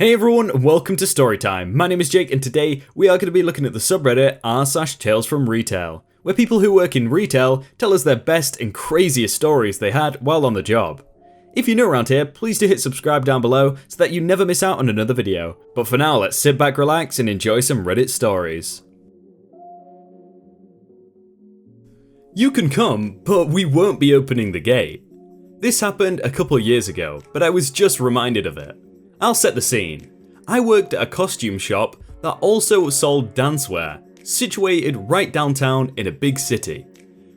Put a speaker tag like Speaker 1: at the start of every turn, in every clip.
Speaker 1: Hey everyone, and welcome to Storytime. My name is Jake, and today we are going to be looking at the subreddit r/talesfromretail, where people who work in retail tell us their best and craziest stories they had while on the job. If you're new around here, please do hit subscribe down below so that you never miss out on another video. But for now, let's sit back, relax, and enjoy some Reddit stories. You can come, but we won't be opening the gate. This happened a couple years ago, but I was just reminded of it. I'll set the scene. I worked at a costume shop that also sold dancewear, situated right downtown in a big city.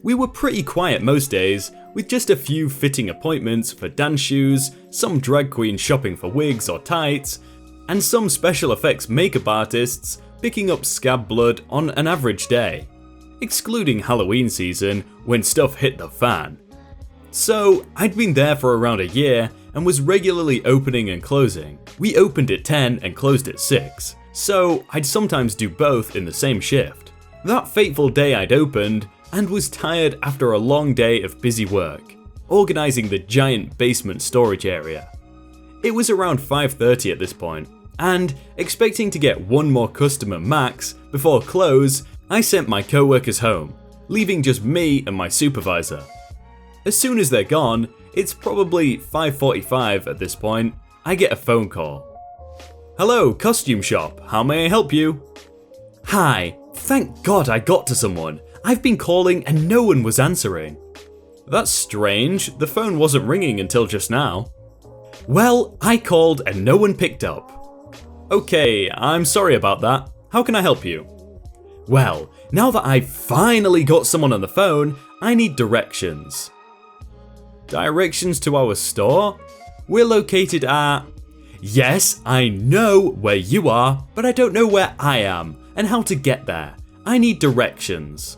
Speaker 1: We were pretty quiet most days, with just a few fitting appointments for dance shoes, some drag queens shopping for wigs or tights, and some special effects makeup artists picking up scab blood on an average day, excluding Halloween season when stuff hit the fan. So I'd been there for around a year and was regularly opening and closing. We opened at 10 and closed at 6, so I'd sometimes do both in the same shift. That fateful day I'd opened and was tired after a long day of busy work, organising the giant basement storage area. It was around 5:30 at this point, and expecting to get one more customer max before close, I sent my co-workers home, leaving just me and my supervisor. As soon as they're gone, it's probably 5:45 at this point, I get a phone call. "Hello, costume shop, how may I help you?" "Hi, thank God I got to someone. I've been calling and no one was answering." "That's strange, the phone wasn't ringing until just now." "Well, I called and no one picked up." "Okay, I'm sorry about that. How can I help you?" "Well, now that I've finally got someone on the phone, I need directions." "Directions to our store? We're located at..." "Yes, I know where you are, but I don't know where I am and how to get there. I need directions."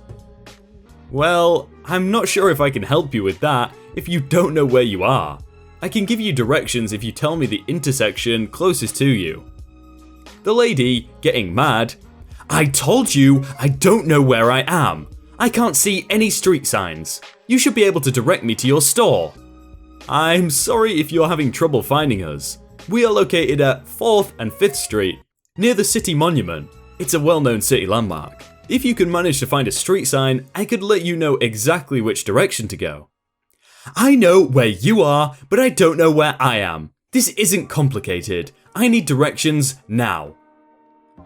Speaker 1: "Well, I'm not sure if I can help you with that if you don't know where you are. I can give you directions if you tell me the intersection closest to you." The lady, getting mad, "I told you I don't know where I am. I can't see any street signs. You should be able to direct me to your store." "I'm sorry if you're having trouble finding us. We are located at 4th and 5th Street, near the City Monument. It's a well-known city landmark. If you can manage to find a street sign, I could let you know exactly which direction to go." "I know where you are, but I don't know where I am. This isn't complicated. I need directions now."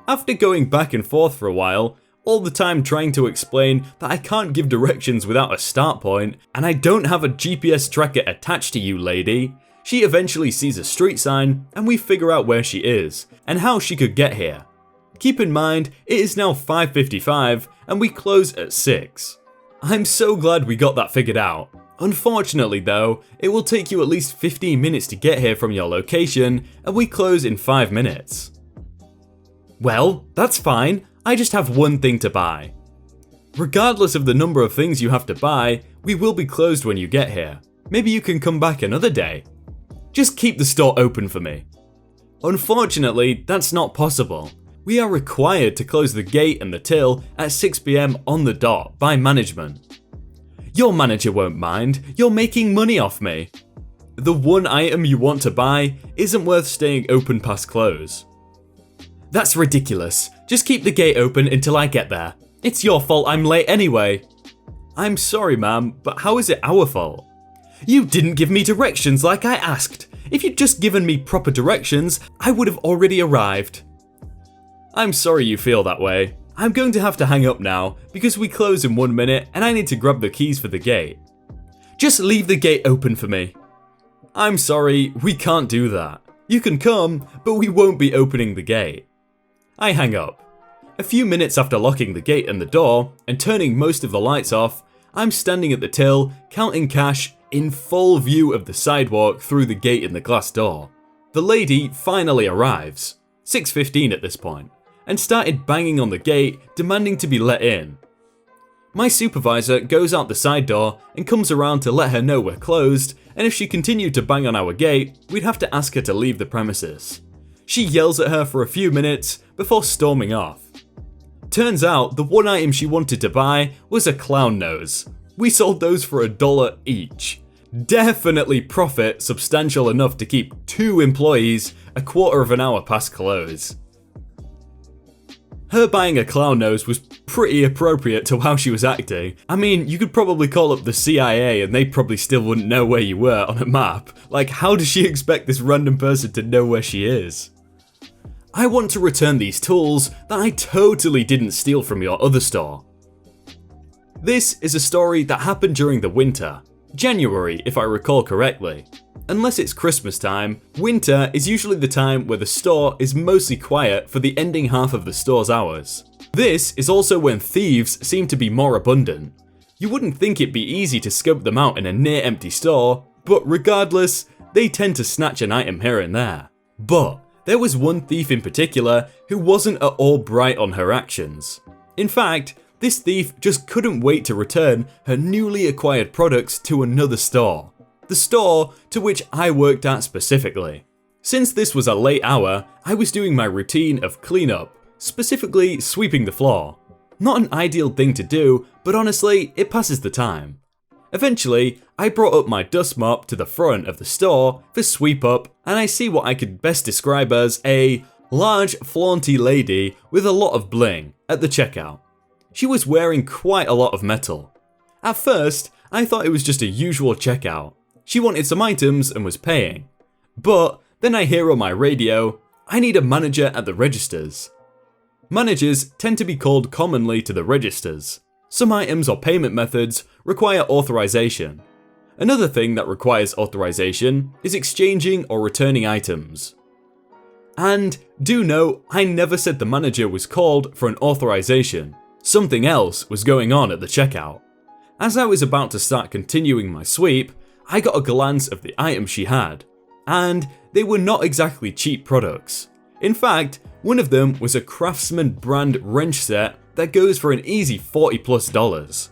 Speaker 1: After going back and forth for a while, all the time trying to explain that I can't give directions without a start point, and I don't have a GPS tracker attached to you, lady, she eventually sees a street sign and we figure out where she is and how she could get here. Keep in mind, it is now 5:55 and we close at 6. I'm so glad we got that figured out. Unfortunately though, it will take you at least 15 minutes to get here from your location and we close in 5 minutes. "Well, that's fine. I just have one thing to buy." "Regardless of the number of things you have to buy, we will be closed when you get here. Maybe you can come back another day." "Just keep the store open for me." "Unfortunately, that's not possible. We are required to close the gate and the till at 6 PM on the dot by management." "Your manager won't mind. You're making money off me." "The one item you want to buy isn't worth staying open past close." "That's ridiculous. Just keep the gate open until I get there. It's your fault I'm late anyway." "I'm sorry, ma'am, but how is it our fault?" "You didn't give me directions like I asked. If you'd just given me proper directions, I would have already arrived." "I'm sorry you feel that way. I'm going to have to hang up now because we close in 1 minute and I need to grab the keys for the gate." "Just leave the gate open for me." "I'm sorry, we can't do that. You can come, but we won't be opening the gate." I hang up. A few minutes after locking the gate and the door and turning most of the lights off, I'm standing at the till, counting cash in full view of the sidewalk through the gate and the glass door. The lady finally arrives, 6:15 at this point, and started banging on the gate, demanding to be let in. My supervisor goes out the side door and comes around to let her know we're closed, and if she continued to bang on our gate, we'd have to ask her to leave the premises. She yells at her for a few minutes before storming off. Turns out the one item she wanted to buy was a clown nose. We sold those for $1 each. definitely profit substantial enough to keep 2 employees a quarter of an hour past close. Her buying a clown nose was pretty appropriate to how she was acting. I mean, you could probably call up the CIA and they probably still wouldn't know where you were on a map. Like, how does she expect this random person to know where she is? I want to return these tools that I totally didn't steal from your other store. This is a story that happened during the winter. January, if I recall correctly. Unless it's Christmas time, winter is usually the time where the store is mostly quiet for the ending half of the store's hours. This is also when thieves seem to be more abundant. You wouldn't think it'd be easy to scope them out in a near-empty store, but regardless, they tend to snatch an item here and there. But there was one thief in particular who wasn't at all bright on her actions. In fact, this thief just couldn't wait to return her newly acquired products to another store. The store to which I worked at specifically. Since this was a late hour, I was doing my routine of cleanup, specifically sweeping the floor. Not an ideal thing to do, but honestly, it passes the time. Eventually, I brought up my dust mop to the front of the store for sweep up, and I see what I could best describe as a large flaunty lady with a lot of bling at the checkout. She was wearing quite a lot of metal. At first, I thought it was just a usual checkout. She wanted some items and was paying. But then I hear on my radio, I need a manager at the registers. Managers tend to be called commonly to the registers. Some items or payment methods require authorization. Another thing that requires authorization is exchanging or returning items. And do note, I never said the manager was called for an authorization. Something else was going on at the checkout. As I was about to start continuing my sweep, I got a glance of the items she had, and they were not exactly cheap products. In fact, one of them was a Craftsman brand wrench set that goes for an easy $40+.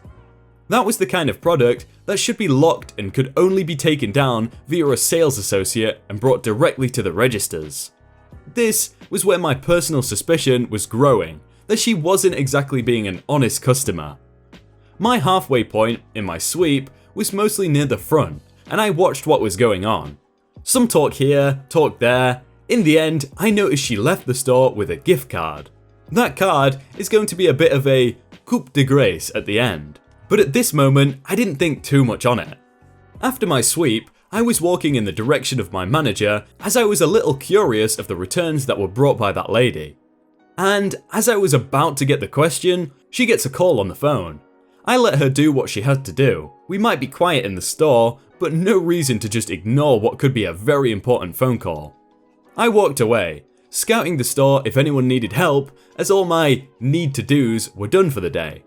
Speaker 1: That was the kind of product that should be locked and could only be taken down via a sales associate and brought directly to the registers. This was where my personal suspicion was growing, that she wasn't exactly being an honest customer. My halfway point in my sweep was mostly near the front, and I watched what was going on. Some talk here, talk there. In the end, I noticed she left the store with a gift card. That card is going to be a bit of a coup de grace at the end, but at this moment, I didn't think too much on it. After my sweep, I was walking in the direction of my manager as I was a little curious of the returns that were brought by that lady. And as I was about to get the question, she gets a call on the phone. I let her do what she had to do. We might be quiet in the store, but no reason to just ignore what could be a very important phone call. I walked away, scouting the store if anyone needed help, as all my need-to-dos were done for the day.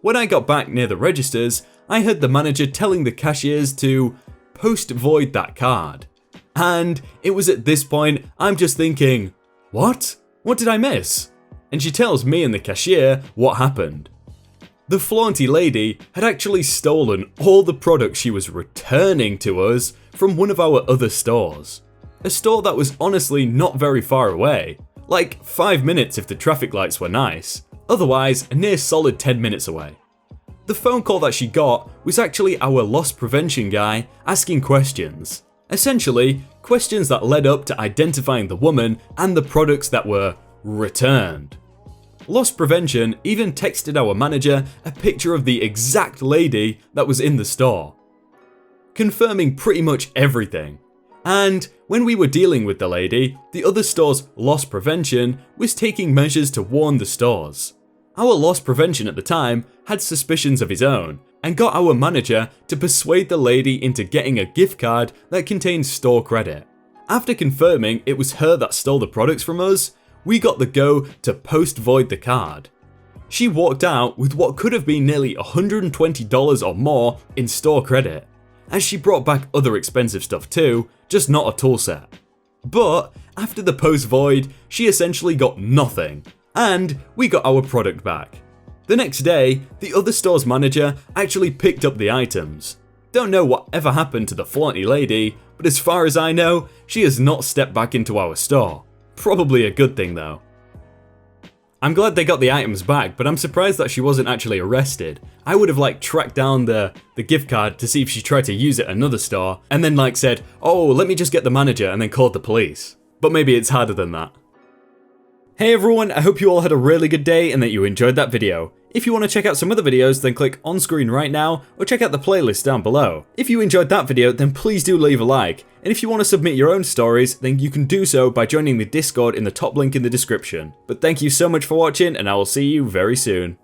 Speaker 1: When I got back near the registers, I heard the manager telling the cashiers to post-void that card. And it was at this point I'm just thinking, what? What did I miss? And she tells me and the cashier what happened. The flaunty lady had actually stolen all the products she was returning to us from one of our other stores. A store that was honestly not very far away, like 5 minutes if the traffic lights were nice, otherwise a near solid 10 minutes away. The phone call that she got was actually our loss prevention guy asking questions. Essentially, questions that led up to identifying the woman and the products that were returned. Loss Prevention even texted our manager a picture of the exact lady that was in the store, confirming pretty much everything. And when we were dealing with the lady, the other store's Loss Prevention was taking measures to warn the stores. Our Loss Prevention at the time had suspicions of his own and got our manager to persuade the lady into getting a gift card that contained store credit. After confirming it was her that stole the products from us, we got the go to post-void the card. She walked out with what could have been nearly $120 or more in store credit, as she brought back other expensive stuff too, just not a tool set. But after the post-void, she essentially got nothing, and we got our product back. The next day, the other store's manager actually picked up the items. Don't know what ever happened to the flaunty lady, but as far as I know, she has not stepped back into our store. Probably a good thing though. I'm glad they got the items back, but I'm surprised that she wasn't actually arrested. I would have like tracked down the gift card to see if she tried to use it at another store, and then like said, oh, let me just get the manager, and then called the police. But maybe it's harder than that. Hey everyone, I hope you all had a really good day and that you enjoyed that video. If you want to check out some other videos, then click on screen right now, or check out the playlist down below. If you enjoyed that video, then please do leave a like. And if you want to submit your own stories, then you can do so by joining the Discord in the top link in the description. But thank you so much for watching, and I will see you very soon.